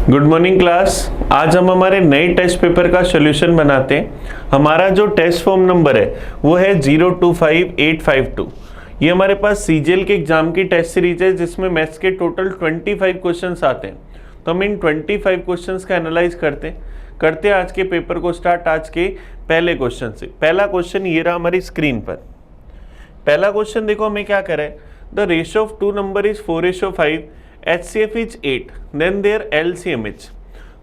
Good morning class. आज हम हमारे नए टेस्ट पेपर का सॉल्यूशन बनाते हैं। हमारा जो टेस्ट फॉर्म नंबर है वो है 025852। ये हमारे पास सीजीएल के एग्जाम की टेस्ट सीरीज है जिसमें मैथ्स के टोटल 25 क्वेश्चंस आते हैं। तो हम इन 25 क्वेश्चंस का एनालाइज करते हैं आज के पेपर को स्टार्ट आज के पहले क्वेश्चन से। पहला क्वेश्चन ये रहा हमारी स्क्रीन पर। पहला क्वेश्चन देखो हमें क्या करें। The ratio of two number is 4:5, HCF is 8, then their LCM is.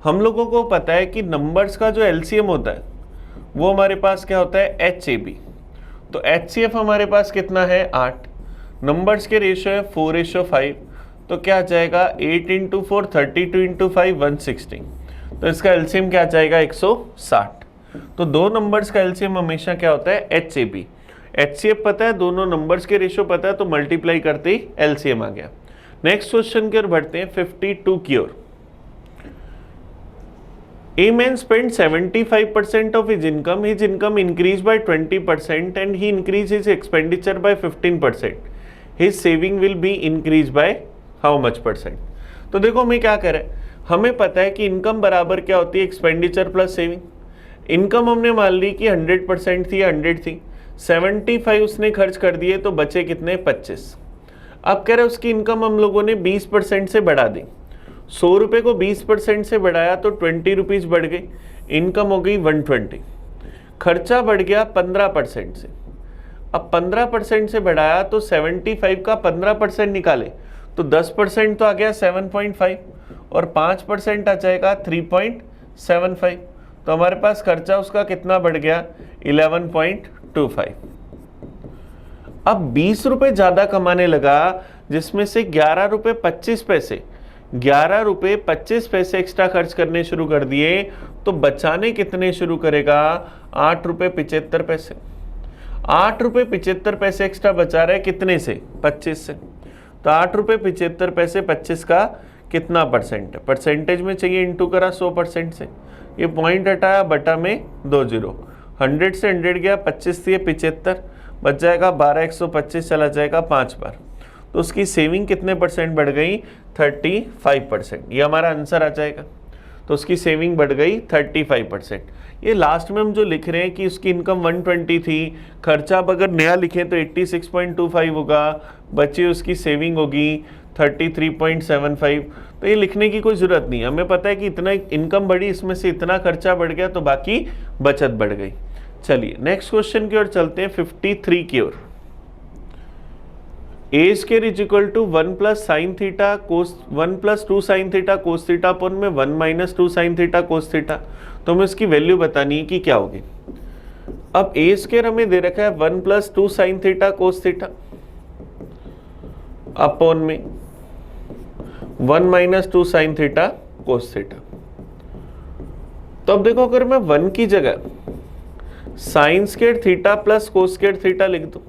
हम लोगों को पता है कि नंबर्स का जो LCM होता है वो हमारे पास क्या होता है HAB। तो HCF हमारे पास कितना है 8, नंबर्स के रेशियो है 4:5, तो क्या आ जाएगा 8 × 4 32 × 5 160। तो इसका LCM क्या आ जाएगा 160। तो दो नंबर्स का LCM हमेशा क्या होता है HAB। HCF पता है, दोनों नंबर्स के रेशियो पता है, तो मल्टीप्लाई करते ही LCM आ गया। नेक्स्ट क्वेश्चन की ओर बढ़ते हैं 52 की ओर। A man spent 75% of his income increased by 20% and he increased his expenditure by 15%. His saving will be increased by how much percent? तो देखो हमें क्या करें, हमें पता है कि इनकम बराबर क्या होती है एक्सपेंडिचर प्लस सेविंग। इनकम हमने मान ली कि 100% थी, 100 थी, 75 उसने खर्च कर दिए तो बचे कितने 25। अब कह रहे उसकी इनकम हम लोगों ने 20% से बढ़ा दी। 100 रुपये को 20% से बढ़ाया तो 20 रुपीज़ बढ़ गई, इनकम हो गई 120। खर्चा बढ़ गया 15% से। अब 15% से बढ़ाया तो 75 का 15% निकाले तो 10% तो आ गया 7.5 और 5% आ जाएगा 3.75। तो हमारे पास खर्चा उसका कितना बढ़ गया 11.25। अब 20 रुपये ज़्यादा कमाने लगा जिसमें से 11 रुपये 25 पैसे 11 रुपये 25 पैसे एक्स्ट्रा खर्च करने शुरू कर दिए तो बचाने कितने शुरू करेगा 8 रुपये 75 पैसे। 8 रुपये 75 पैसे एक्स्ट्रा बचा रहे कितने से 25 से। तो 8 रुपये 75 पैसे 25 का कितना परसेंट है, परसेंटेज में चाहिए, इंटू करा 100% से, ये पॉइंट हटाया बटा में 2 जीरो, 100 से 100 गया, 25 से 75 बच जाएगा 12, 125 चला जाएगा 5 बार। तो उसकी सेविंग कितने परसेंट बढ़ गई 35%। ये हमारा आंसर आ जाएगा। तो उसकी सेविंग बढ़ गई 35%। ये लास्ट में हम जो लिख रहे हैं कि उसकी इनकम 120 थी, खर्चा अब अगर नया लिखें तो 86.25 होगा, बची उसकी सेविंग होगी 33.75। तो ये लिखने की कोई ज़रूरत नहीं, हमें पता है कि इतना इनकम बढ़ी, इसमें से इतना खर्चा बढ़ गया तो बाकी बचत बढ़ गई। चलिए नेक्स्ट क्वेश्चन की ओर चलते हैं 53 की ओर। A square is equal to 1 + sin theta cos 1 + 2 sin theta cos theta upon में 1 - 2 sin थीटा कोस थीटा। तो हमें इसकी वैल्यू बतानी है कि क्या होगी। अब ए स्क्वायर हमें दे रखा है 1 + 2 sin theta cos theta upon में 1 - 2 sin थीटा कोस थीटा। तो अब देखो अगर मैं 1 की जगह sine square theta plus cos square theta लिख दूं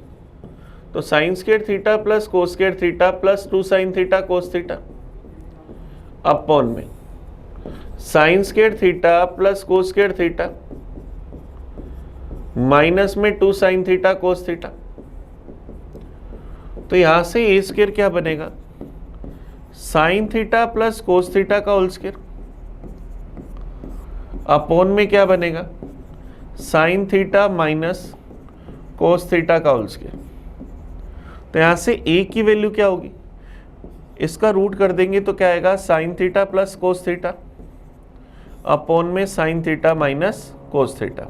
तो sine square theta plus cos square theta plus 2 sin theta cos theta upon में sine square theta plus cos square theta minus में 2 sin थीटा कोस थीटा। तो यहां से ए square क्या बनेगा sign theta plus cos theta का whole square upon में क्या बनेगा sign theta minus cos theta का होल स्क्वायर। तो यहां से ए की वैल्यू क्या होगी, इसका रूट कर देंगे तो क्या आएगा sine theta plus cos theta upon में sine theta minus cos theta.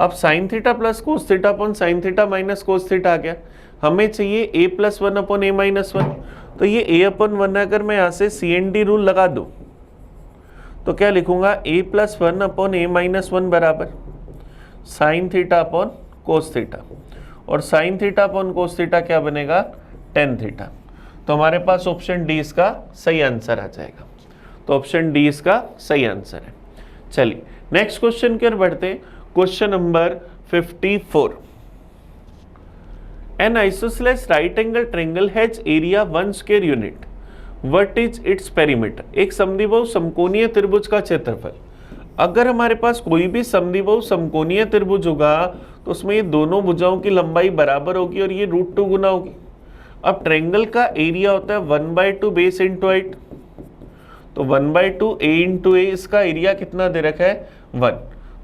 अब sine theta plus cos theta upon sine theta minus cos theta आ गया। हमें चाहिए a + 1 अपॉन a - 1। तो ये a/1 अगर मैं यहाँ से CND रूल लगा दूँ तो क्या लिखूंगा a + 1 अपॉन a - 1 बराबर sine theta upon cos theta, और sine theta upon cos theta क्या बनेगा tan थीटा। तो हमारे पास ऑप्शन डी इसका सही आंसर आ जाएगा। तो ऑप्शन डी इसका सही आंसर है। चलिए नेक्स्ट क्वेश्चन की ओर बढ़ते। Question number 54। N isosceles right angle triangle has area 1 square unit, what is its perimeter. एक समद्विबाहु समकोणीय त्रिभुज का क्षेत्रफल। अगर हमारे पास कोई भी समद्विबाहु समकोणीय त्रिभुज होगा तो उसमें ये दोनों भुजाओं की लंबाई बराबर होगी और ये √2 गुना होगी। अब ट्रायंगल का एरिया होता है 1/2 बेस इंटू हाइट, तो 1/2 a इंटू ए, इसका एरिया कितना दे रखा है 1,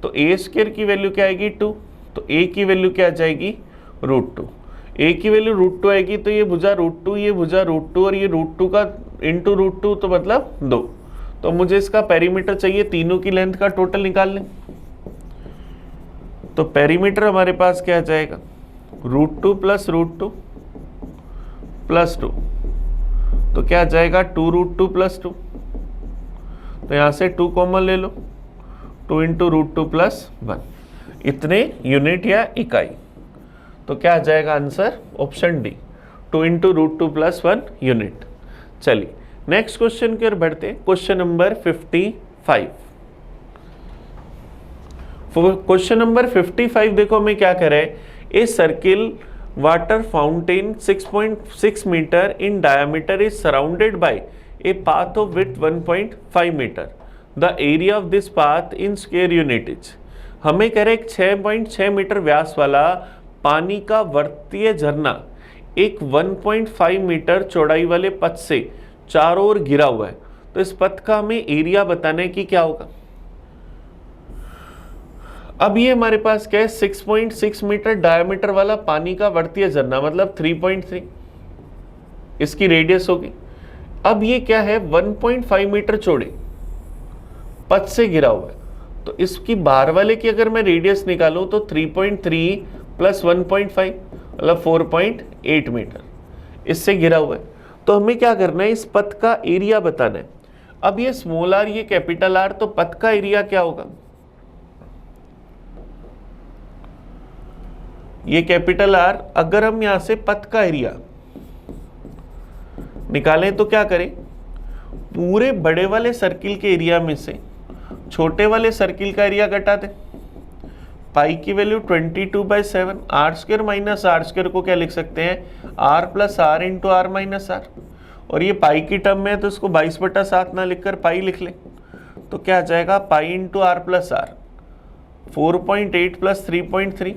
तो ए स्क्वायर की वैल्यू क्या आएगी 2, तो ए की वैल्यू क्या आ जाएगी √2, ए की वैल्यू √2 आएगी, तो ये भुजा √2, ये भुजा √2 और ये √2 का इंटू √2 तो मतलब 2, तो मुझे इसका पेरीमीटर चाहिए, तीनों की लेंथ का टोटल निकाल लें। तो पेरीमीटर हमारे पास क्या आ जाएगा √2 प्लस √2 प्लस 2, तो क्या आ जाएगा 2√2 प्लस 2, तो यहाँ से 2 कॉमन ले लो, 2 इंटू √2 प्लस 1, इतने यूनिट या इकाई, तो क्या आ जाएगा answer option D 2 into √2 plus 1 unit. चलिए नेक्स्ट क्वेश्चन की ओर बढ़ते हैं, क्वेश्चन नंबर 55। क्वेश्चन नंबर 55 देखो हमें क्या कह रहा है, a circle water fountain 6.6 metre in diameter is surrounded by a path of width 1.5 metre, the area of this path in square unit is. हमें कह रहे एक 6.6 मीटर व्यास वाला पानी का वर्तीय झरना एक 1.5 मीटर चौड़ाई वाले पथ से चारों ओर घिरा हुआ है, तो इस पथ का हमें एरिया बताना है कि क्या होगा। अब ये हमारे पास क्या है 6.6 मीटर डायमीटर वाला पानी का वर्तीय झरना मतलब 3.3 इसकी रेडियस होगी। अब ये क्या है 1.5 मीटर चौड़े पथ से घिरा हुआ है, तो इसकी बाहर वाले की अगर मैं रेडियस निकालूं तो 3.3 प्लस 1.5 मतलब 4.8 मीटर इससे घिरा हुआ है। तो हमें क्या करना है इस पथ का एरिया बताना है। अब ये स्मॉल आर ये कैपिटल आर, तो पथ का एरिया क्या होगा, ये कैपिटल आर, अगर हम यहां से पथ का एरिया निकालें तो क्या करें, पूरे बड़े वाले सर्किल के एरिया में से छोटे वाले सर्किल का एरिया घटा दें। पाई की value 22/7, r square minus r square को क्या लिख सकते हैं r plus r into r minus r, और ये पाई की टर्म में है तो इसको 22/7 ना लिखकर पाई लिख लें, तो क्या आ जाएगा pi into r plus r 4.8 plus 3.3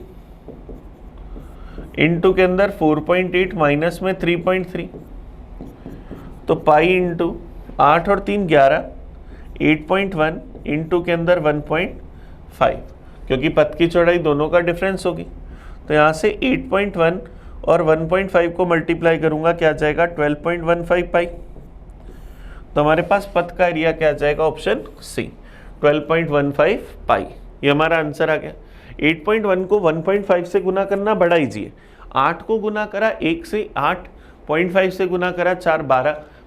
into के अंदर 4.8 माइनस में 3.3, तो पाई इंटू 8 और 3 11 8.1 इंटू के अंदर 1.5, क्योंकि पथ की चौड़ाई दोनों का डिफरेंस होगी, तो यहाँ से 8.1 और 1.5 को मल्टीप्लाई करूंगा क्या आ जाएगा 12.15 पाई, तो हमारे पास पथ का एरिया क्या आ जाएगा ऑप्शन सी 12.15 पाई। ये हमारा आंसर आ गया। 8.1 को 1.5 से गुना करना बड़ा इजी है, 8 को गुना करा 1 से, 8.5 से गुना करा 4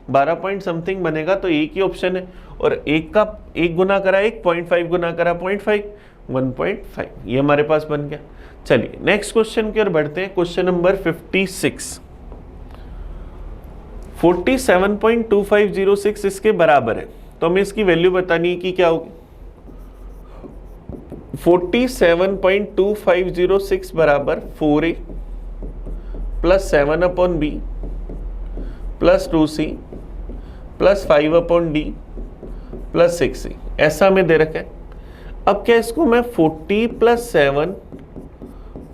12 पॉइंट समथिंग बनेगा, तो एक ही ऑप्शन है, और एक का एक गुना करा 1.5 गुना करा 0.5 1.5, ये हमारे पास बन गया। चलिए नेक्स्ट क्वेश्चन की ओर बढ़ते हैं, क्वेश्चन नंबर 56। 47.2506 इसके बराबर है, तो हमें इसकी वैल्यू बतानी है कि क्या होगी। 47.2506 बराबर 4a plus 7/b plus 2c plus 5/d plus 6c, ऐसा हमें दे रखा है। अब क्या इसको मैं 40 प्लस 7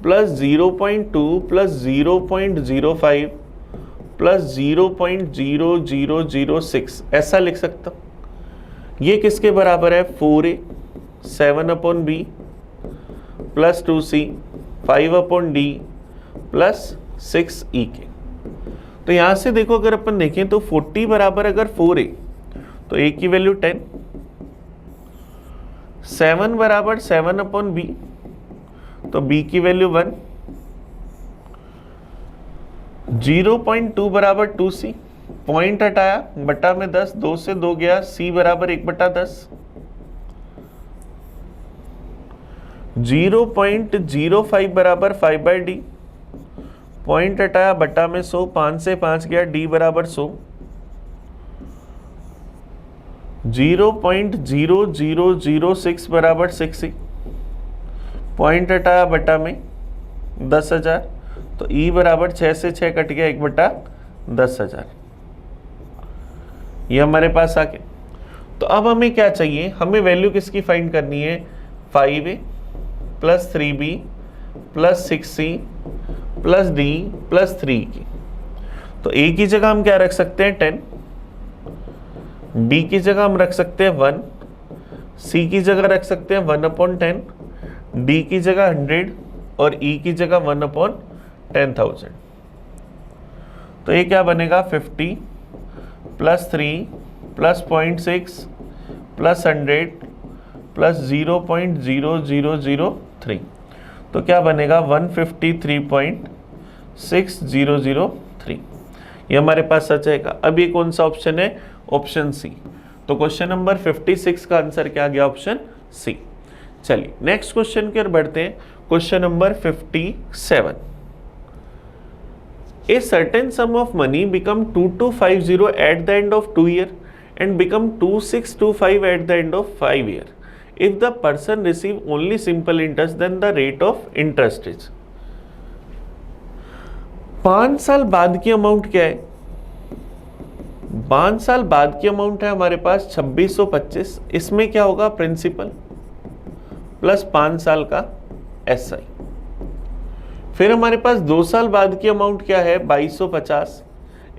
प्लस 0.2 प्लस 0.05 प्लस 0.0006 ऐसा लिख सकता हूँ। ये किसके बराबर है 4a 7/b plus 2c 5/d plus 6e के। तो यहां से देखो अगर अपन देखें तो 40 बराबर अगर 4a तो a की वैल्यू 10, 7 बराबर 7/b तो b की वैल्यू 1, 0.2 बराबर 2c, पॉइंट हटाया बटा में 10, 2 से 2 गया, c बराबर 1/10, 0.05 बराबर 5/d, पॉइंट हटाया बटा में 100, 5 से 5 गया, d बराबर 100, 0.0006 बराबर 6e, पॉइंट हटाया बटा में 10,000, तो e बराबर 6 से 6 कट गया 1/10,000, ये हमारे पास आ गया। तो अब हमें क्या चाहिए, हमें वैल्यू किसकी फाइंड करनी है 5a plus 3b plus 6c plus d plus 3 की। तो a की जगह हम क्या रख सकते हैं 10, b की जगह हम रख सकते हैं 1, c की जगह रख सकते हैं 1/10, d की जगह 100 और e की जगह 1/10,000। तो ये क्या बनेगा 50 प्लस 3 प्लस 0.6 प्लस 100 प्लस 0.0003, तो क्या बनेगा 153.6003। ये हमारे पास सच आएगा। अब ये कौन सा ऑप्शन है? Option C. तो क्वेश्चन नंबर 56 का आंसर क्या आ गया? Option C. चलिए नेक्स्ट क्वेश्चन की ओर बढ़ते हैं। Question number 57। A certain sum of money become 2250 at the end of 2 years and become 2625 at the end of 5 years. If the person receive only simple interest, then the rate of interest is। 5 साल बाद की amount क्या है? 5 साल बाद की amount है हमारे पास 2625। इसमें क्या होगा? प्रिंसिपल प्लस 5 साल का SI। फिर हमारे पास 2 साल बाद की अमाउंट क्या है? 2250।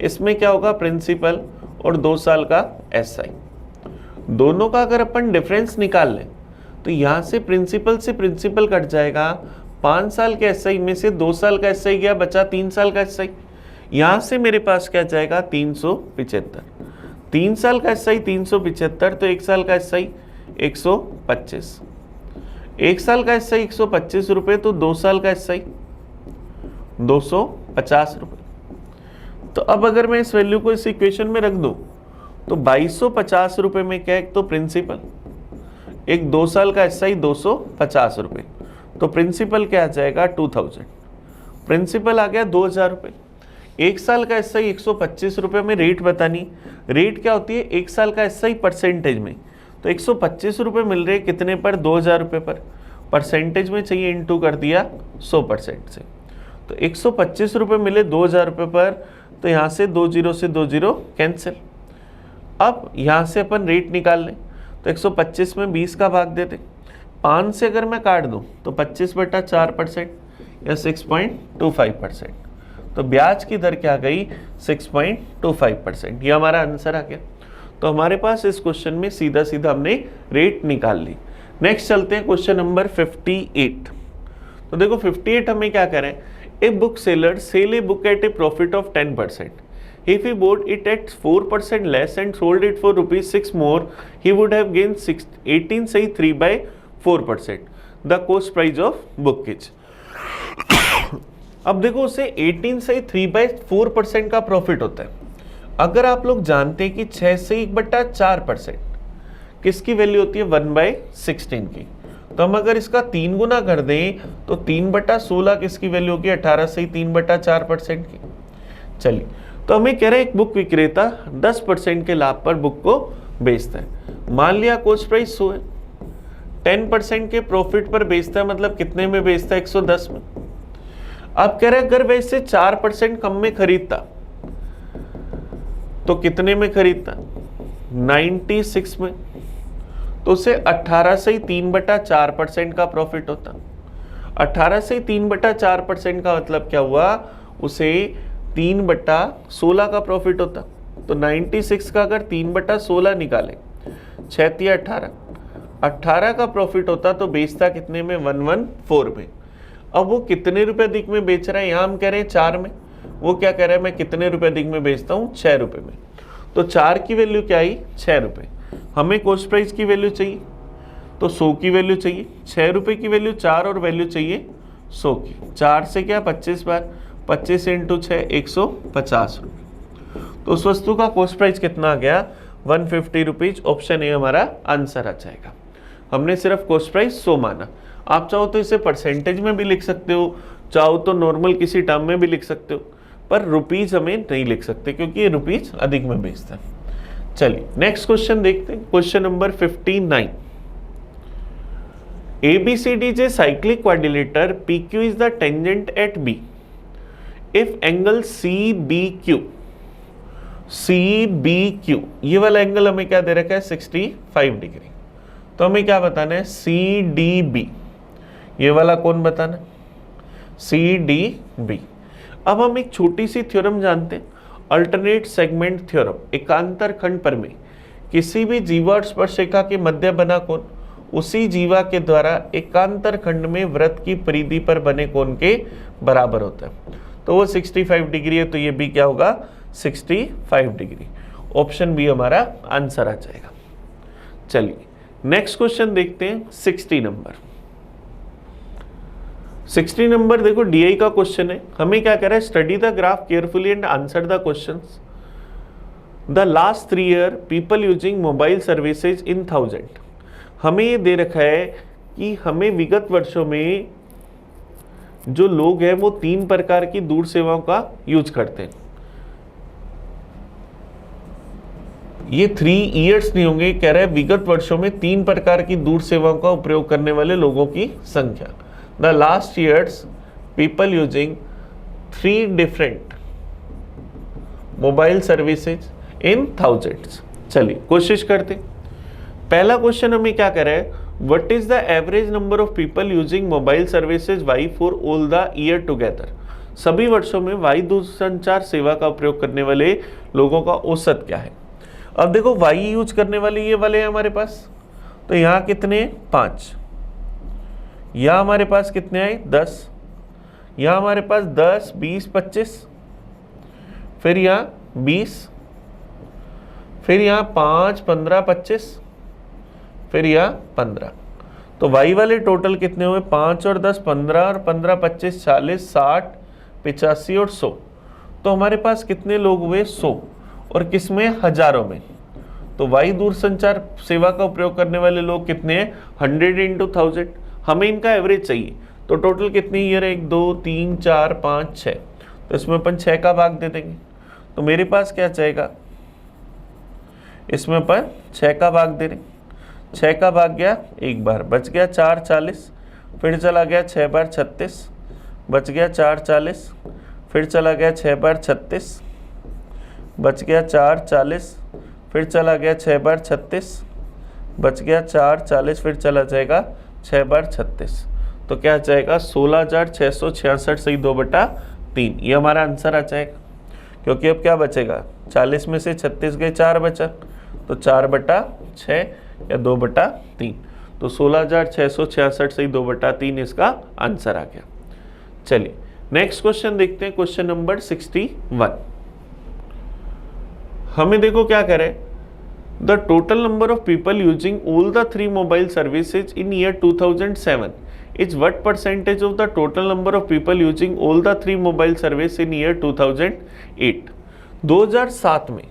इसमें क्या होगा? प्रिंसिपल और 2 साल का SI। दोनों का अगर अपन डिफरेंस निकाल लें तो यहाँ से प्रिंसिपल कट जाएगा। 5 साल के SI में से 2 साल का SI गया, बचा 3 साल का SI। यहाँ से मेरे पास क्या जाएगा? 375। 3 साल का SI 375, तो 1 साल का SI 125। 1 साल का SI 125 रुपये, तो 2 साल का SI 250 रुपये। तो अब अगर मैं इस वैल्यू को इस इक्वेशन में रख दूं तो 2250 रुपये में क्या? एक तो प्रिंसिपल, एक 2 साल का SI 250 रुपये, तो प्रिंसिपल क्या आ जाएगा? 2000। प्रिंसिपल आ गया 2000 रुपये। 1 साल का SI 125 रुपये में रेट बतानी। रेट क्या होती है? 1 साल का SI परसेंटेज में, तो 125 रुपये मिल रहे कितने पर? 2000 रुपये पर। परसेंटेज में चाहिए, इंटू कर दिया 100% से, तो 125 रुपये मिले 2000 रुपये पर। तो यहाँ से 2 0 से 2 0 कैंसिल। अब यहाँ से अपन रेट निकाल लें तो 125 में 20 का भाग देते। 5 से अगर मैं काट दूँ तो 25/4% या 6.25%। तो ब्याज की दर क्या गई? 6.25%। ये हमारा आंसर आ गया। तो हमारे पास इस क्वेश्चन में सीधा सीधा हमने रेट निकाल ली। नेक्स्ट चलते हैं क्वेश्चन नंबर 58। तो देखो 58 हमें क्या करें? A book seller sell a book at a profit of 10%. If he bought it at 4% less and sold it for ₹6 more, he would have gained 18 say 3/4%. The cost price of book is। अब देखो उसे 18 से 3/4% का profit होता है। अगर आप लोग जानते हैं कि 6 से 1/4% किसकी वैल्यू होती है? 1/16 की। तो हम अगर इसका 3 गुना कर दें तो 3/16 किसकी वैल्यू होगी? 18 से 3/4% की। चलिए, तो हमें कह रहे हैं एक बुक विक्रेता 10% के लाभ पर बुक को बेचता है। मान लिया कॉस्ट प्राइस 100 है, 10% के प्रॉफिट पर बेचता है, मतलब कितने में बेचता है? 110 में। अब कह रहे हैं अगर वैसे 4% कम में खरीदता तो कितने में खरीदता? 96 में। तो उसे 18 से 3/4% का प्रॉफिट होता। 18 से 3/4% का मतलब क्या हुआ? उसे 3/16 का प्रॉफिट होता। तो 96 का अगर 3/16 निकाले, 6 18, 18 का प्रॉफिट होता तो बेचता कितने में? 114 में। अब वो कितने रुपए अधिक में बेच रहा है? यहाँ हम कह रहे हैं 4 में, वो क्या कह रहा है? मैं कितने रुपए अधिक में बेचता हूँ? 6 रुपये में। तो 4 की वैल्यू क्या आई? 6 रुपये। हमें कॉस्ट प्राइस की वैल्यू चाहिए तो 100 की वैल्यू चाहिए। 6 रुपये की वैल्यू 4 और वैल्यू चाहिए 100 की। 4 से क्या? 25 बार, 25 × 6 150 रुपये। तो उस वस्तु का कॉस्ट प्राइस कितना आ गया? 150 रुपीज। ऑप्शन ए हमारा आंसर आ जाएगा। हमने सिर्फ कॉस्ट प्राइस 100 माना। आप चाहो तो इसे परसेंटेज में भी लिख सकते हो, चाहो तो नॉर्मल किसी टर्म में भी लिख सकते हो, पर रुपीज हमें नहीं लिख सकते क्योंकि ये रुपीज अधिक में बेचता है। चलिए नेक्स्ट क्वेश्चन देखते हैं। Question number 59। ABCD is a cyclic quadrilateral. PQ is the tangent at B. If angle CBQ ये वाला एंगल हमें क्या दे रखा है? 65 डिग्री। तो हमें क्या बताना है? CDB। ये वाला कौन बताना? CDB। अब हम एक छोटी सी थ्योरम जानते हैं, अल्टरनेट सेगमेंट थ्योरम, एकांतर खंड प्रमेय, किसी भी जीवा और स्पर्शिका के मध्य बना कोण उसी जीवा के द्वारा एकांतर खंड में वृत्त की परिधि पर बने कोण के बराबर होता है। तो वो 65 डिग्री है, तो ये भी क्या होगा 65 डिग्री। ऑप्शन बी हमारा आंसर आ जाएगा। चलिए नेक्स्ट क्वेश्चन देखते हैं 60 नंबर। 60 नंबर देखो डीआई का क्वेश्चन है। हमें क्या कह रहा है, study the graph carefully and answer the questions. The last 3 year people using mobile services in 1000। हमें ये दे रखा है कि हमें विगत वर्षों में जो लोग हैं वो 3 प्रकार की दूर सेवाओं का यूज करते हैं। ये 3 इयर्स नहीं होंगे, कह रहा है विगत वर्षों में 3 प्रकार की दूर सेवाओं का उपयोग करने वाले लोगों की संख्या। The last years people using 3 different mobile services in 1000। चलिए कोशिश करते। पहला क्वेश्चन हमें क्या कर रहा है, what is the average number of people using mobile services y for all the year together. सभी वर्षों में वाई दूरसंचार सेवा का प्रयोग करने वाले लोगों का औसत क्या है। अब देखो वाई यूज करने वाले ये वाले हैं हमारे पास, तो यहाँ कितने 5, यहाँ हमारे पास कितने आए 10, यहाँ हमारे पास 10 20 25, फिर यहाँ 20, फिर यहाँ 5 15 25, फिर यहाँ 15। तो वाई वाले टोटल कितने हुए 5 और 10 15 और 15 25 40 60 85 और 100। तो हमारे पास कितने लोग हुए 100, और किसमें हजारों में। तो वाई दूरसंचार सेवा का उपयोग करने वाले लोग कितने हैं 100 इंटू 1000। हमें इनका एवरेज चाहिए, तो टोटल कितनी ईयर है 1 2 3 4 5 6, तो इसमें अपन 6 का भाग दे देंगे। तो मेरे पास क्या चाहेगा, इसमें अपन 6 का भाग दे रहे, 6 का भाग गया एक बार, बच गया 4 40, फिर चला गया 6 बार 36, बच गया 4 40, फिर चला गया 6 बार 36, बच गया 4 40, फिर चला गया 6 बार 36, बच गया 4 40, फिर चला जाएगा 6 बार 36। तो क्या जाएगा 16,666 सही 2/3। ये हमारा आंसर आ जाएगा, क्योंकि अब क्या बचेगा 40 में से 36 गए 4 बचा, तो 4/6 या 2/3। तो 16,666 सही 2/3 इसका आंसर आ गया। चलिए नेक्स्ट क्वेश्चन देखते हैं, क्वेश्चन नंबर 61। हमें देखो क्या कह रहे हैं, the total number of people using all the 3 mobile services in year 2007 is what percentage of the total number of people using all the 3 mobile service in year 2008। 2007 में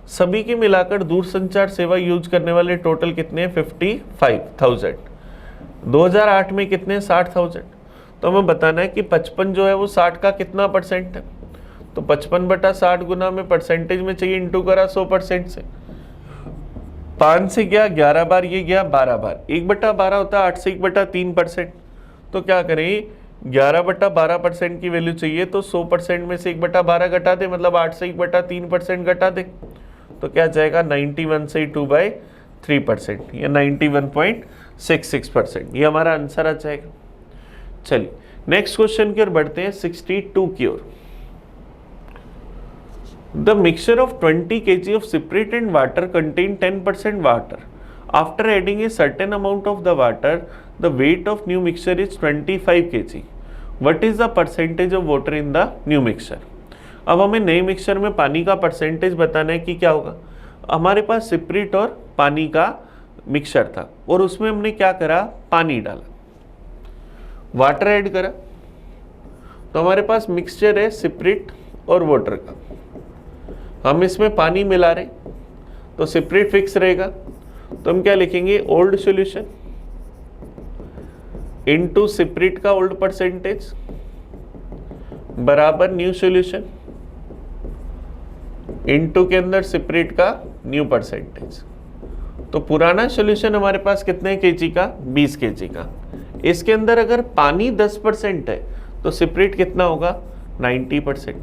सभी के मिलाकर दूरसंचार सेवा यूज करने वाले टोटल कितने हैं 55,000। 2008 में कितने 60,000। तो हमें बताना है कि 55 जो है वो 60 का कितना परसेंट है, तो 55/60 गुना में परसेंटेज में चाहिए, इंटू करा 100% से। 5 से गया 11 बार, ये गया 12 बार, 1/12 होता है 8 से 1/3%। तो क्या करें 11/12% की वैल्यू चाहिए, तो 100% में से 1/12 घटा दे, मतलब 8 से 1/3% घटा दे, तो क्या जाएगा 91 से 2/3% या 91.66%। ये हमारा आंसर आ जाएगा। चलिए नेक्स्ट क्वेश्चन की ओर बढ़ते हैं 62 की ओर। The mixture of 20 kg of spirit and water contain 10% water. After adding a certain amount of the water, the weight of new mixture is 25 kg. What is the percentage of water in the new mixture? अब हमें नए mixture में पानी का percentage बताना है कि क्या होगा। हमारे पास स्पिरिट और पानी का मिक्सचर था, और उसमें हमने क्या करा पानी डाला, वाटर ऐड करा, तो हमारे पास मिक्सचर है स्पिरिट और वाटर का। हम इसमें पानी मिला रहे, तो स्पिरिट फिक्स रहेगा, तो हम क्या लिखेंगे ओल्ड सॉल्यूशन इनटू स्पिरिट का ओल्ड परसेंटेज बराबर न्यू सॉल्यूशन इनटू के अंदर स्पिरिट का न्यू परसेंटेज। तो पुराना सॉल्यूशन हमारे पास कितने केजी का 20 केजी का, इसके अंदर अगर पानी 10% है तो स्पिरिट कितना होगा 90%।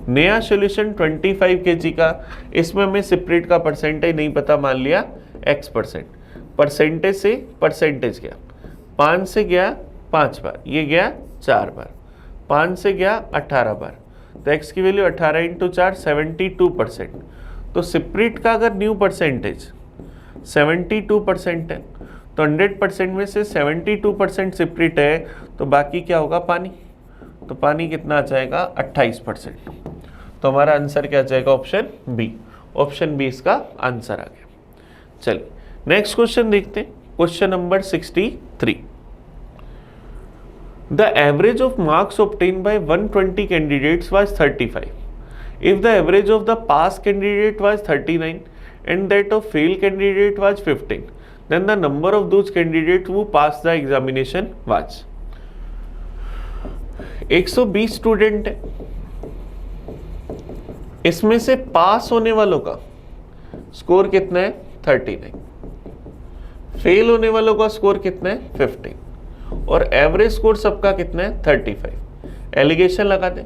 नया सॉल्यूशन 25 केजी का, इसमें हमें स्पिरिट का परसेंटेज नहीं पता, मान लिया x%। परसेंटेज से परसेंटेज गया, 5 से गया 5 बार, ये गया 4 बार, 5 से गया 18 बार, तो x की वैल्यू 18 × 4 72%। तो स्पिरिट का अगर न्यू परसेंटेज 72% है, तो 100% में से 72% सिप्रिट है, तो बाकी क्या होगा, पानी। तो पानी कितना आ जाएगा, 28%। तो हमारा आंसर क्या आ जाएगा, ऑप्शन बी। ऑप्शन बी इसका आंसर आ गया। चलिए नेक्स्ट क्वेश्चन देखते हैं, question number 63। The average of marks obtained by 120 candidates was 35. If the average of the pass candidate was 39 and that of fail candidate was 15, then the number of those candidates who passed the examination was। 120 student है, इसमें से पास होने वालों का score कितना है, 39। Fail होने वालों का स्कोर कितना है, 15। और एवरेज स्कोर सबका कितना है, 35। एलिगेशन लगा दें,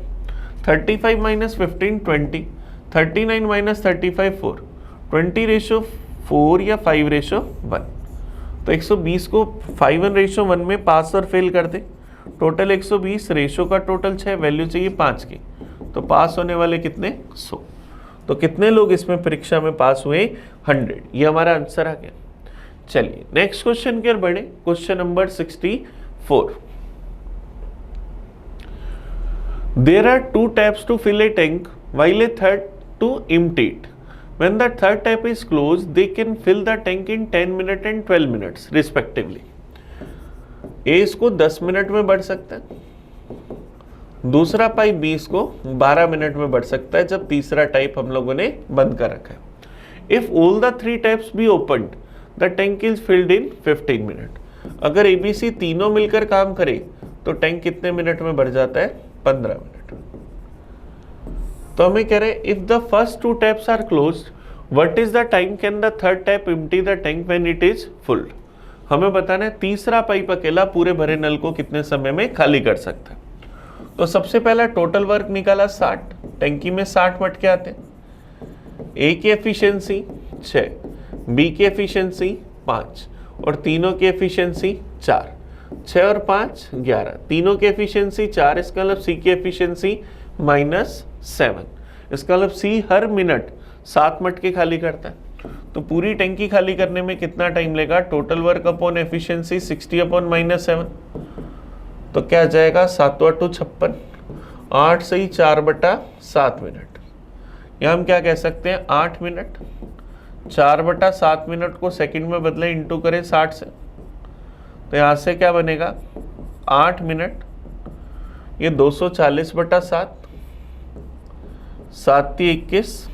35 माइनस 15 20, 39 माइनस 35 4, 20:4 या 5:1। तो 120 को 5:1 में पास और फेल कर दे, टोटल 120, रेशो का टोटल 6, वैल्यू चाहिए 5 की, तो पास होने वाले कितने, 100। तो कितने लोग इसमें परीक्षा में पास हुए, 100। ये हमारा आंसर आ गया। चलिए नेक्स्ट क्वेश्चन की ओर बढ़े, question number 64। There are 2 taps to fill a tank while a third to empty it. When the third tap is closed, they can fill the tank in 10 minutes and 12 minutes respectively. A इसको 10 minute में बढ़ सकता है, दूसरा pipe B इसको 12 minute में बढ़ सकता है, जब तीसरा टाइप हम लोगों ने बंद कर रखा है। If all the 3 taps be opened, the tank is filled in 15 minute. अगर ABC तीनों मिलकर काम करे तो टैंक कितने मिनट में भर जाता है, 15 मिनट। तो हमें कह रहे हैं if the first 2 taps are closed, what is the time can the third tap empty the tank when it is full? हमें बताना है तीसरा पाइप अकेला पूरे भरे नल को कितने समय में खाली कर सकता है। तो सबसे पहला टोटल वर्क निकाला 60, टंकी में 60 मटके आते हैं। ए की एफिशिएंसी 6, बी की एफिशिएंसी 5 और तीनों की एफिशिएंसी 4। 6 और 5 11, तीनों की एफिशिएंसी 4, इसका मतलब सी की एफिशिएंसी -7। इसका मतलब सी हर मिनट 7 मटके खाली करता है। तो पूरी टंकी खाली करने में कितना टाइम लेगा, total work upon efficiency 60 upon -7, तो क्या जाएगा 7 8 56, 8 सही 4/7 मिनट। या हम क्या कह सकते हैं 8 मिनट, 4/7 मिनट को सेकंड में बदले, इंटू करें 60 से, तो यहाँ से क्या बनेगा 8 मिनट, ये 240/7, 7 × 21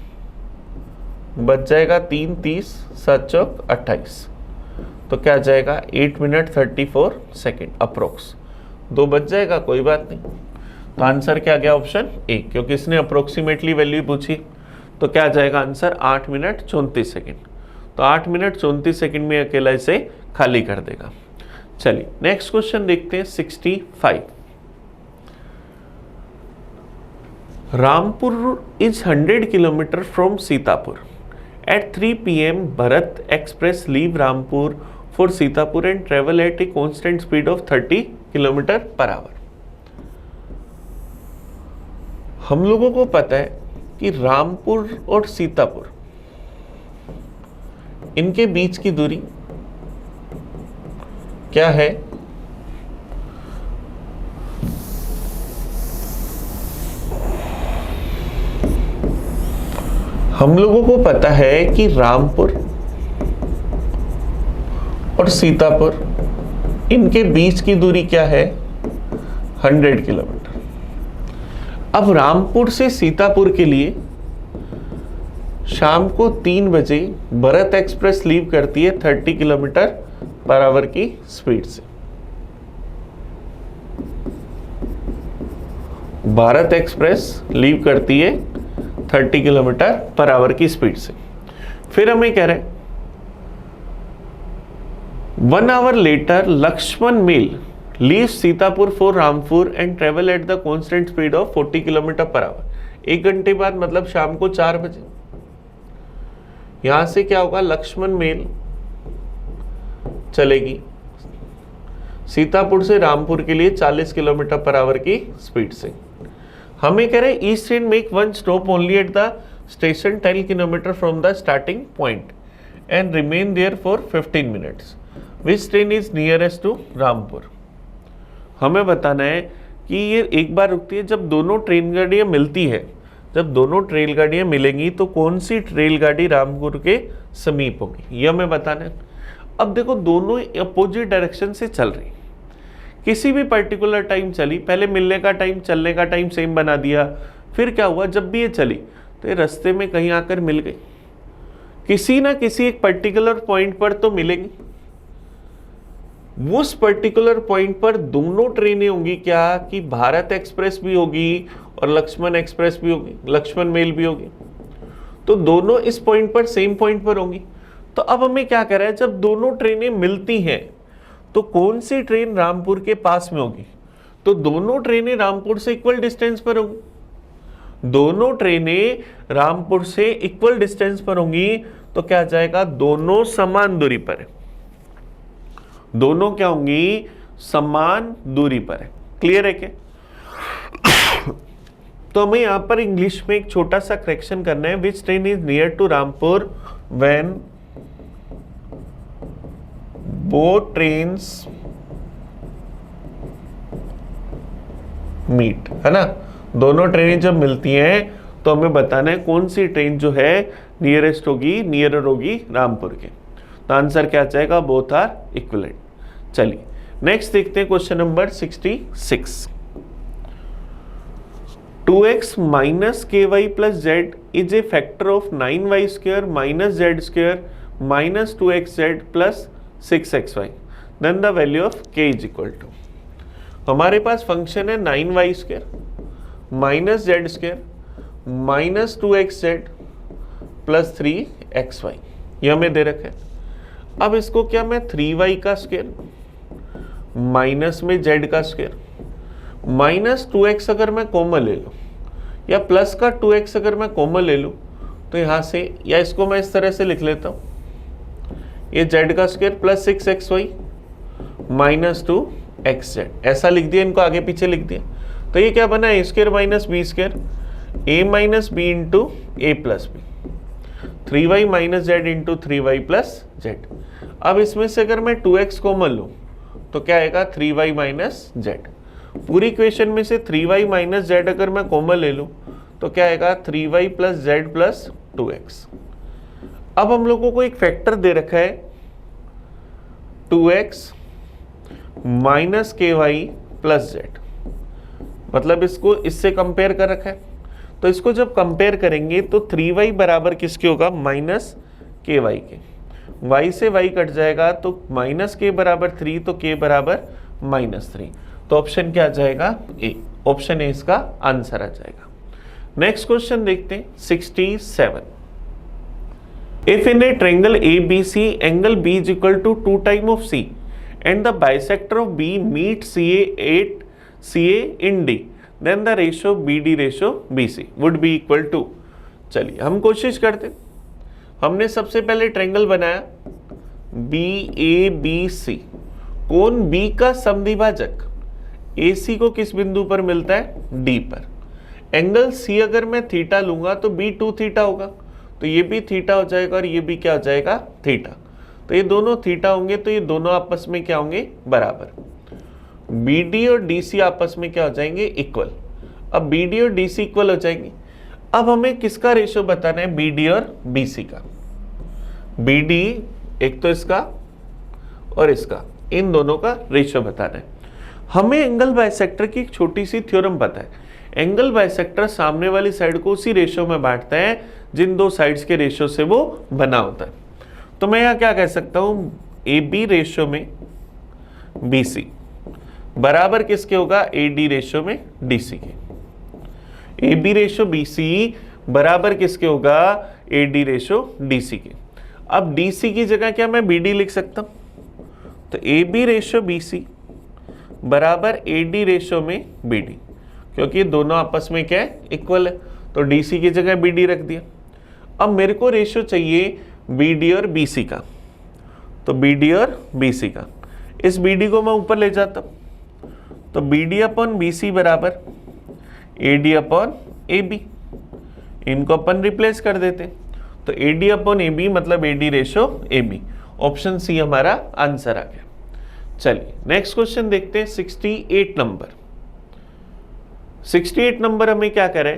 बच जाएगा 3 30, 7 चौक 28, तो क्या जाएगा 8 मिनट 34 सेकेंड अप्रोक्स। 2 बच जाएगा, कोई बात नहीं। तो आंसर क्या गया, ऑप्शन ए, क्योंकि इसने अप्रोक्सीमेटली वैल्यू पूछी। तो क्या जाएगा आंसर 8 मिनट 34 सेकेंड। तो 8 मिनट 34 सेकेंड में अकेला इसे खाली कर देगा। चलिए नेक्स्ट क्वेश्चन देखते हैं 65। Rampur is 100 km from Sitapur. At 3 p.m. Bharat Express leave Rampur for Sitapur and travel at a constant speed of 30 km/h. हम लोगों को पता है कि रामपुर और सीतापुर इनके बीच की दूरी क्या है, हम लोगों को पता है कि रामपुर और सीतापुर इनके बीच की दूरी क्या है, 100 किलोमीटर। अब रामपुर से सीतापुर के लिए शाम को 3 बजे भरत एक्सप्रेस लीव करती है 30 km/h की स्पीड से। भारत एक्सप्रेस लीव करती है 30 km/h की स्पीड से। फिर हमें कह रहे हैं 1 hour later Lakshman mail leave Sitapur for Rampur and travel at the constant speed of 40 km/h। 1 घंटे बाद मतलब शाम को 4 बजे यहां से क्या होगा, लक्ष्मण मेल चलेगी सीतापुर से रामपुर के लिए 40 km/h की स्पीड से। हमें कह रहे हैं east train make 1 stop only at the station 10 km from the starting point and remain there for 15 minutes. Which train is nearest to Rampur? हमें बताना है कि ये एक बार रुकती है जब दोनों ट्रेन गाड़ियाँ मिलती है, जब दोनों रेलगाड़ियाँ मिलेंगी तो कौन सी रेलगाड़ी रामपुर के समीप होगी, ये हमें बताना है। अब देखो दोनों अपोजिट डायरेक्शन से चल रही, किसी भी पर्टिकुलर टाइम चली, पहले मिलने का टाइम चलने का टाइम सेम बना दिया, फिर क्या हुआ जब भी ये चली तो ये रास्ते में कहीं आकर मिल गई, किसी ना किसी एक पर्टिकुलर पॉइंट पर तो मिलेंगी। उस पर्टिकुलर पॉइंट पर दोनों ट्रेनें होंगी क्या कि भारत एक्सप्रेस भी होगी और लक्ष्मण एक्सप्रेस भी होगी, लक्ष्मण मेल भी होगी, तो दोनों इस पॉइंट पर सेम पॉइंट पर होंगी। तो अब हमें क्या कह रहा है, जब दोनों ट्रेनें मिलती हैं तो कौन सी ट्रेन रामपुर के पास में होगी, तो दोनों ट्रेनें रामपुर से इक्वल डिस्टेंस पर होंगी, दोनों ट्रेनें रामपुर से इक्वल डिस्टेंस पर होंगी, तो क्या आ जाएगा, दोनों समान दूरी पर है, दोनों क्या होंगी, समान दूरी पर है। क्लियर है क्या? तो हमें यहां पर इंग्लिश में एक छोटा सा करेक्शन करना है। Which train is near to Rampur when both trains meet, है ना, दोनों ट्रेनें जब मिलती हैं तो हमें बताना है कौन सी ट्रेन जो है नियरेस्ट होगी, नियरर होगी रामपुर के। तो आंसर क्या जाएगा, बोथ आर इक्विवेलेंट। चलिए नेक्स्ट देखते हैं question number 66। 2x minus ky plus z is a factor of 9y square minus z square minus 2xz plus 6xy. Then the value of k is equal to, हमारे पास function है 9y square minus Z square minus 2xz plus 3xy, ये हमें दे रखा है। अब इसको क्या मैं 3y का स्क्वायर माइनस में z का स्क्वायर माइनस 2x अगर मैं कॉमन ले लूँ या प्लस का 2x अगर मैं कॉमन ले लूँ तो यहाँ से, या इसको मैं इस तरह से लिख लेता हूँ, ये z का square plus 6xy minus 2xz, ऐसा लिख दिया, इनको आगे पीछे लिख दिया। तो ये क्या बना, a square minus b square, a minus b into a plus b, 3y minus z into 3y plus z. अब इसमें से अगर मैं 2x कॉमन लूँ तो क्या आएगा, 3y माइनस जेड। पूरी इक्वेशन में से 3y माइनस जेड अगर मैं कॉमन ले लूँ तो क्या आएगा, 3y plus Z plus 2x। अब हम लोगों को एक फैक्टर दे रखा है 2x minus ky plus Z, मतलब इसको इससे कंपेयर कर रखा है। तो इसको जब कंपेयर करेंगे तो 3y बराबर किसके होगा, माइनस ky के, y से y कट जाएगा तो माइनस k बराबर 3, तो k बराबर माइनस 3। तो ऑप्शन क्या आ जाएगा, ए, ऑप्शन ए इसका आंसर आ जाएगा। नेक्स्ट क्वेश्चन देखते हैं 67। If in A triangle ABC angle B is equal to 2 times of C and the bisector of B meet CA in D, then the ratio BD ratio BC would be equal to। चलिए हम कोशिश करते हैं। हमने सबसे पहले triangle बनाया BABC, कोण B का समद्विभाजक AC को किस बिंदु पर मिलता है, D पर। एंगल C अगर मैं थीटा लूंगा तो B 2 थीटा होगा, तो ये भी थीटा हो जाएगा और ये भी क्या हो जाएगा, थीटा। तो ये दोनों थीटा होंगे तो ये दोनों आपस में क्या होंगे, बराबर। BD और DC आपस में क्या हो जाएंगे, इक्वल। अब BD और DC इक्वल हो जाएंगे। अब हमें किसका रेशियो बताना है, BD और BC का। BD एक तो इसका और इसका, इन दोनों का रेशियो बताना है। हमें एंगल बाइसेक्टर की एक छोटी सी थ्योरम पता है, एंगल बाइसेक्टर सामने वाली साइड को उसी रेशियो में बांटता है जिन दो साइड्स के रेशियो से वो बना होता है। तो मैं यहाँ क्या कह सकता हूँ, AB रेशियो में BC बराबर किसके होगा, AD रेशियो में DC के। AB रेशियो BC बराबर किसके होगा, AD रेशियो DC के। अब DC की जगह क्या मैं BD लिख सकता हूँ, तो AB रेशियो BC बराबर AD रेशियो में BD, क्योंकि दोनों आपस में क्या है, इक्वल है, तो DC की जगह BD रख दिया। अब मेरे को रेशियो चाहिए BD और BC का, तो BD और BC का, इस BD को मैं ऊपर ले जाता हूँ, तो BD अपॉन BC बराबर AD अपॉन AB, इनको अपन रिप्लेस कर देते। तो AD अपॉन AB मतलब AD ratio AB। Option C हमारा आंसर आ गया। चलिए नेक्स्ट क्वेश्चन देखते हैं 68 नंबर। 68 नंबर हमें क्या करे,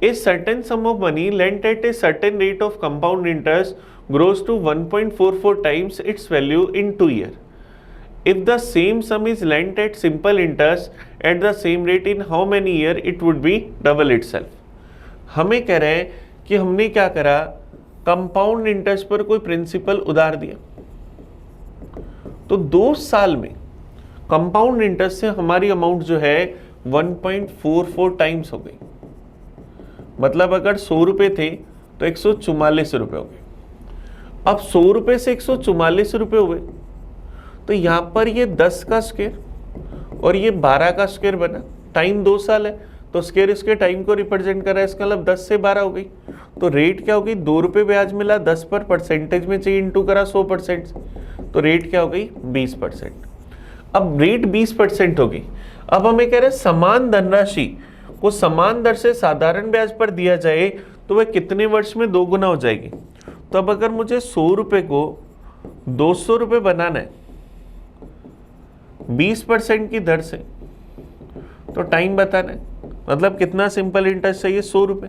a certain sum of money lent at a certain rate of compound interest grows to 1.44 times its value in 2 year. If the same sum is lent at simple interest at the same rate in how many year it would be double itself। हमें कह रहे हैं कि हमने क्या करा, compound interest पर कोई प्रिंसिपल उधार दिया, तो 2 साल में कंपाउंड इंटरेस्ट से हमारी अमाउंट जो है 1.44 टाइम्स हो गई। मतलब अगर 100 रुपए थे तो 144 रुपए हो गए। अब 100 रुपए से 144 रुपए हो गए, तो यहां पर ये 10 का स्क्वायर और ये 12 का स्क्वायर बना। टाइम 2 साल है तो स्क्वायर इसके टाइम को रिप्रेजेंट कर रहा है, इसका मतलब 10 से 12 हो गई। तो रेट क्या हो गई, 2 रुपए ब्याज मिला 10 पर, परसेंटेज में चाहिए इंटू करा 100%, तो रेट क्या हो गई 20%। अब रेट 20% हो गई। अब हमें कह रहे हैं समान धनराशि को समान दर से साधारण ब्याज पर दिया जाए तो वह कितने वर्ष में 2 गुना हो जाएगी। तो अब अगर मुझे 100 रुपए को 200 रुपए बनाना है 20% की दर से, तो टाइम बताना है, मतलब कितना सिंपल इंटरेस्ट चाहिए 100 रुपए।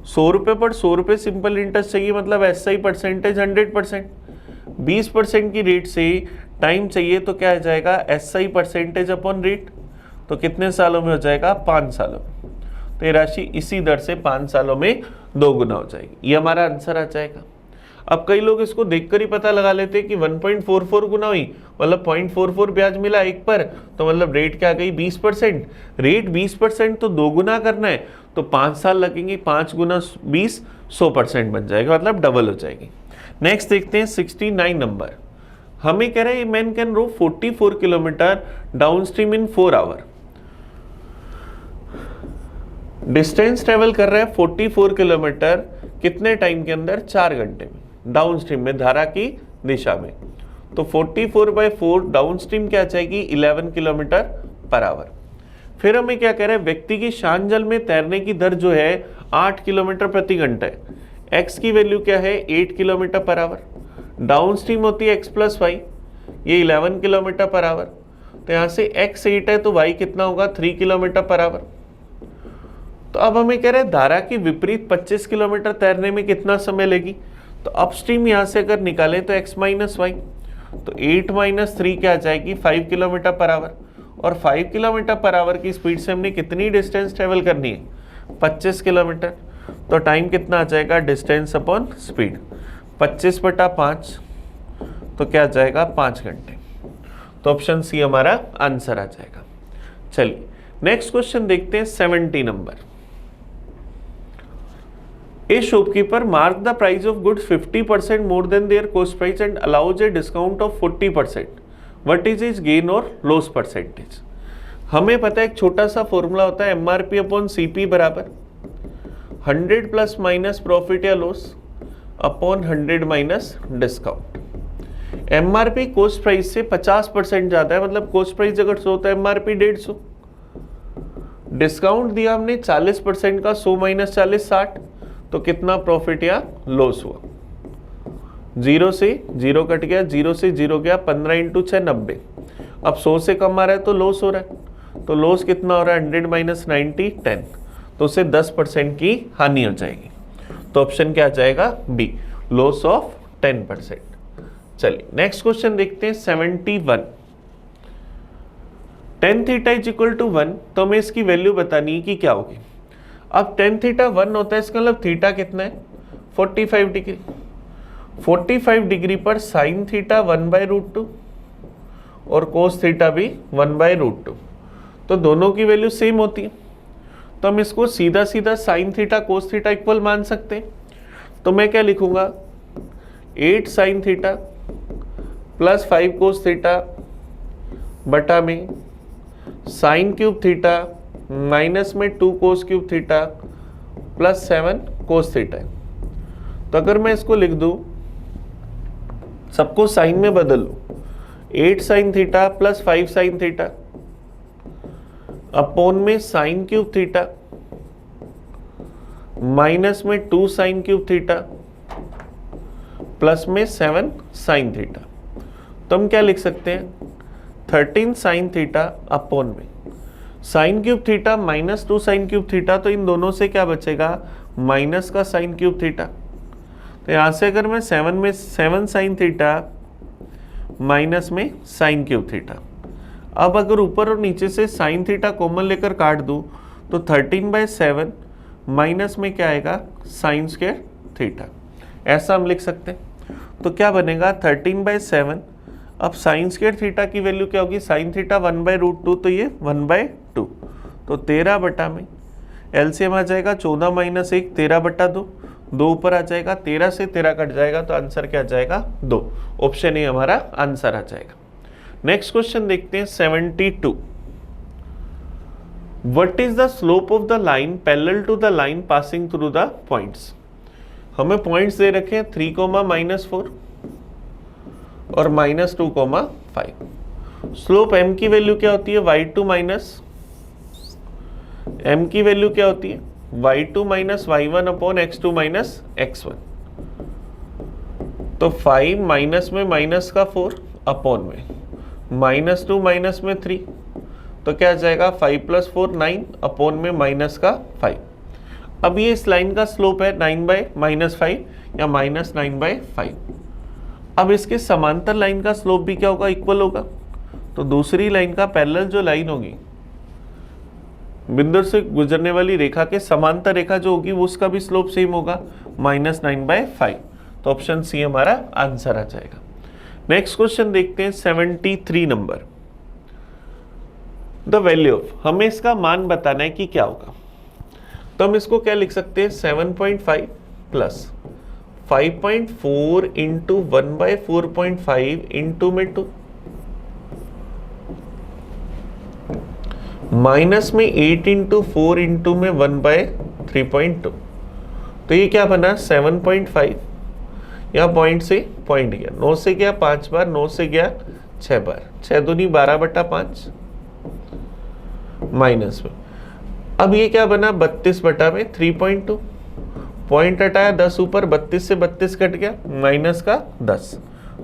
100 रुपए पर 100 रुपए सिंपल इंटरेस्ट चाहिए, मतलब एसआई परसेंटेज 100%। 20% की रेट से टाइम चाहिए तो क्या आ जाएगा, एसआई परसेंटेज अपॉन रेट। तो कितने सालों में हो जाएगा, 5 सालों में। तो ये राशि इसी दर से 5 सालों में 2 गुना हो जाएगी। ये हमारा आंसर आ जाएगा। अब कई लोग इसको देखकर ही पता लगा लेते हैं कि 1.44 गुना हुई, मतलब 0.44 ब्याज मिला 1 पर, तो मतलब रेट क्या गई 20%। रेट 20% तो 2 गुना करना है तो 5 साल लगेंगे, 5 गुना 20 100% बन जाएगा, मतलब डबल हो जाएगी। नेक्स्ट देखते हैं 69 नंबर। हमें कह रहे हैं man can row 44 kilometre downstream in 4 hour. Distance travel कर रहा है 44 किलोमीटर कितने टाइम के अंदर, 4 घंटे में, डाउन स्ट्रीम में धारा की दिशा में। तो 44/4 डाउन स्ट्रीम क्या जाएगी 11 किलोमीटर पर आवर। फिर हमें क्या कह रहा है, व्यक्ति की शांत जल में तैरने की दर जो है 8 किलोमीटर प्रति घंटा है। एक्स की वैल्यू क्या है 8 kilometre per hour. Down stream होती है x + y, ये 11 किलोमीटर पर आवर। तो यहाँ से x 8 है तो y कितना होगा 3 किलोमीटर पर आवर। तो अब हमें कह रहे हैं धारा की विपरीत 25 किलोमीटर तैरने में कितना समय लेगी। तो अपस्ट्रीम यहाँ से अगर निकालें तो x - y, तो 8 - 3 क्या आ जाएगी 5 किलोमीटर पर आवर। और 5 किलोमीटर पर आवर की स्पीड से हमने कितनी डिस्टेंस ट्रेवल करनी है 25 किलोमीटर। तो टाइम कितना आ जाएगा, डिस्टेंस अपॉन स्पीड 25/5, तो क्या आ जाएगा 5 घंटे। तो ऑप्शन सी हमारा आंसर आ जाएगा। चलिए नेक्स्ट क्वेश्चन देखते हैं 70 number. A shopkeeper marked the price of goods 50% more than their cost price and allows a discount of 40%. What is his gain or loss percentage? हमें पता है एक छोटा सा फॉर्मूला होता है MRP अपॉन CP बराबर 100 प्लस माइनस प्रॉफिट या loss upon 100 minus discount. MRP cost price से 50% ज्यादा है, मतलब कॉस्ट प्राइस अगर 100 तो MRP 150। डिस्काउंट दिया हमने 40% का, 100 - 40 60, तो कितना प्रॉफिट या लॉस हुआ। 0 से 0 कट गया, 0 से 0 गया, 15 × 6 90। अब 100 से कम आ रहा है तो लॉस हो रहा है, तो लॉस कितना हो रहा है 100 - 90 10, तो उसे 10% की हानि हो जाएगी। तो ऑप्शन क्या आ जाएगा बी, लॉस ऑफ 10%। चलिए नेक्स्ट क्वेश्चन देखते हैं 71। tan θ = 1, तो हमें इसकी वैल्यू बतानी है कि क्या होगी। अब tan θ 1 होता है, इसका मतलब थीटा कितना है 45 डिग्री। 45 डिग्री पर sin θ 1/√2 और cos θ भी 1/√2, तो दोनों की वैल्यू सेम होती है। तो हम इसको सीधा सीधा sin θ cos θ इक्वल मान सकते हैं। तो मैं क्या लिखूंगा 8 sin θ प्लस 5 cos θ बटा में sin³ θ माइनस में 2 cos³ θ प्लस 7 cos θ है। तो अगर मैं इसको लिख दूं, सबको साइन में बदल लूं, 8 sin θ प्लस 5 sin θ अपॉन में sin³ θ माइनस में 2 sin³ θ प्लस में 7 साइन थीटा। तो हम क्या लिख सकते हैं, 13 साइन थीटा अपॉन में sine cube theta minus 2 sine cube theta, तो इन दोनों से क्या बचेगा, माइनस का साइन क्यूब थीटा। तो यहाँ से अगर मैं 7 साइन थीटा माइनस में साइन क्यूब थीटा, अब अगर ऊपर और नीचे से साइन थीटा कॉमन लेकर काट दूँ तो 13/7 माइनस में क्या आएगा, साइन स्क्वायर थीटा, ऐसा हम लिख सकते हैं। तो क्या बनेगा 13/7, अब साइन स्क्वायर थीटा की वैल्यू क्या होगी, साइन थीटा 1/√2, तो ये 1/2, तो 13 बटा में एलसीएम आ जाएगा 14 - 1 13/2, 2 ऊपर आ जाएगा, 13 से 13 कट जाएगा, तो आंसर क्या आ जाएगा 2। ऑप्शन ए हमारा आंसर आ जाएगा। नेक्स्ट क्वेश्चन देखते हैं 72। What is the slope of the line parallel to the line passing through the points. हमें पॉइंट्स दे रखे हैं 3, -4 और -2, -5। स्लोप m की वैल्यू क्या होती है, y2 माइनस m की वैल्यू क्या होती है, y2 minus y1 upon x2 minus x1। तो 5 माइनस में माइनस का 4 अपॉन में -2 माइनस में 3, तो क्या आ जाएगा 5 + 4 9 अपॉन में माइनस का 5। अब ये इस लाइन का स्लोप है 9/-5 या -9/5। अब इसके समांतर लाइन का स्लोप भी क्या होगा, इक्वल होगा। तो दूसरी लाइन का पैरेलल जो लाइन होगी, बिंदु से गुजरने वाली रेखा के समांतर रेखा जो होगी, वो उसका भी स्लोप सेम होगा -9/5। तो ऑप्शन सी हमारा आंसर आ जाएगा। नेक्स्ट क्वेश्चन देखते हैं 73 नंबर। द वैल्यू ऑफ, हमें इसका मान बताना है कि क्या होगा। तो हम इसको क्या लिख सकते हैं, 7.5 प्लस 5.4 इंटू 1/4.5 इंटू में 2 माइनस में 8 इंटू 4 इंटू में 1/3.2। तो ये क्या बना 7.5, या पॉइंट से पॉइंट गया, 9 से गया 5 बार, 9 से गया 6 बार, 6 दूनी 12/5 माइनस में। अब ये क्या बना 32/3.2, पॉइंट हटाया 10 ऊपर, 32 से 32 कट गया, माइनस का 10,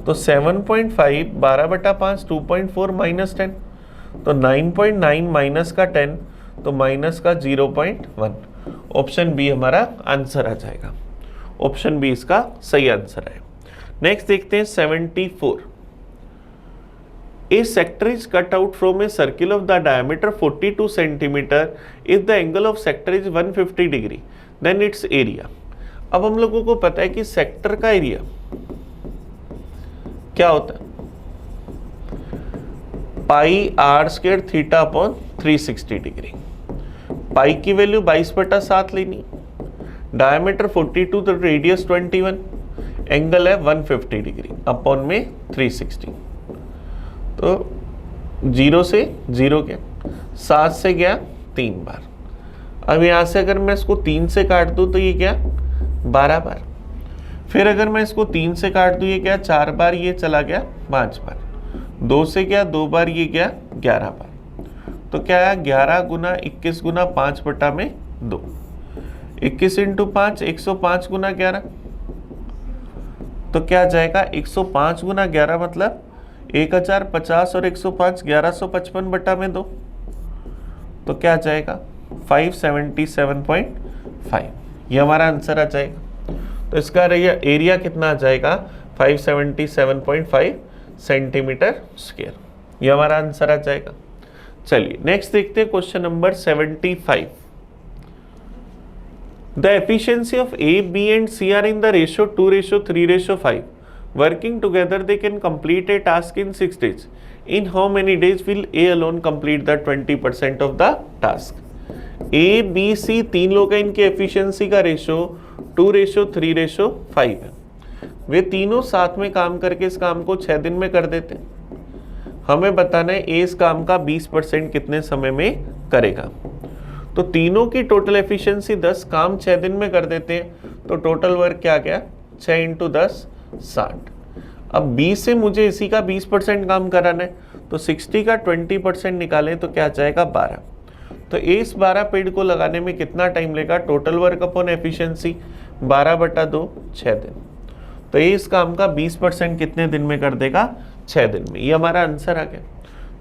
तो 7.5 12/5 2.4 माइनस 10, तो 9.9 माइनस का 10, तो माइनस का 0.1। ऑप्शन बी हमारा आंसर आ जाएगा। ऑप्शन बी इसका सही आंसर है। नेक्स्ट देखते हैं 74। A sector is cut out from a circle of the diameter 42 centimeter. If the angle of sector is 150 degree, then its area. अब हम लोगों को पता है कि सेक्टर का एरिया क्या होता है, πr² थीटा अपॉन 360 डिग्री। पाई की वैल्यू 22/7 लेनी, डायमीटर 42 तो रेडियस 21, एंगल है 150 डिग्री अपॉन में 360। तो 0 से 0 गया, 7 से गया 3 बार। अब यहाँ से अगर मैं इसको 3 से काट दूँ तो ये क्या 12 बार। फिर अगर मैं इसको 3 से काट दूँ, ये क्या 4 बार, ये चला गया 5 बार। 2 से गया 2 बार, ये गया 11 बार। तो क्या है 11 गुना 21 गुना 5/2, 21 इंटू 5 105 गुना 11। तो क्या जाएगा 105 गुना 11 मतलब 1050 और 105 1155/2। तो क्या जाएगा 577.5, ये हमारा आंसर आ जाएगा। तो इसका एरिया कितना आ जाएगा 577.5 सेंटीमीटर स्क्वायर, ये हमारा आंसर आ जाएगा। चलिए नेक्स्ट देखते हैं question number 75। The efficiency of A, B and C are in the ratio 2:3:5. Working together, they can complete a task in 6 days. In how many days will A alone complete the 20% of the task? A, B, C तीन लोग हैं, इनके efficiency का ratio 2:3:5 है। वे तीनों साथ में काम करके इस काम को 6 दिन में कर देते हैं। हमें बताना है A इस काम का 20% कितने समय में करेगा। तो तीनों की टोटल एफिशिएंसी 10, काम 6 दिन में कर देते हैं, तो टोटल वर्क क्या गया 6 × 10 60। अब 20 से मुझे इसी का 20% काम कराना है, तो 60 का 20% निकालें तो क्या जाएगा 12। तो इस 12 पेड़ को लगाने में कितना टाइम लेगा, टोटल वर्क अपॉन एफिशिएंसी 12/2 6 दिन। तो ये इस काम का 20% कितने दिन में कर देगा? 6 दिन में। ये हमारा आंसर आ गया।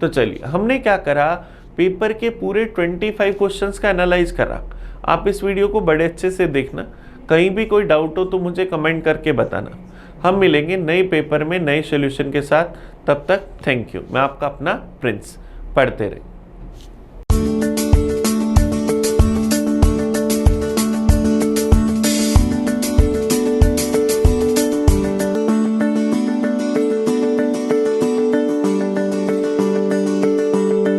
तो चलिए हमने क्या करा, पेपर के पूरे 25 क्वेश्चंस का एनालाइज करा। आप इस वीडियो को बड़े अच्छे से देखना, कहीं भी कोई डाउट हो तो मुझे कमेंट करके बताना। हम मिलेंगे नए पेपर में नए सॉल्यूशन के साथ। तब तक थैंक यू। मैं आपका अपना प्रिंस। पढ़ते रहें।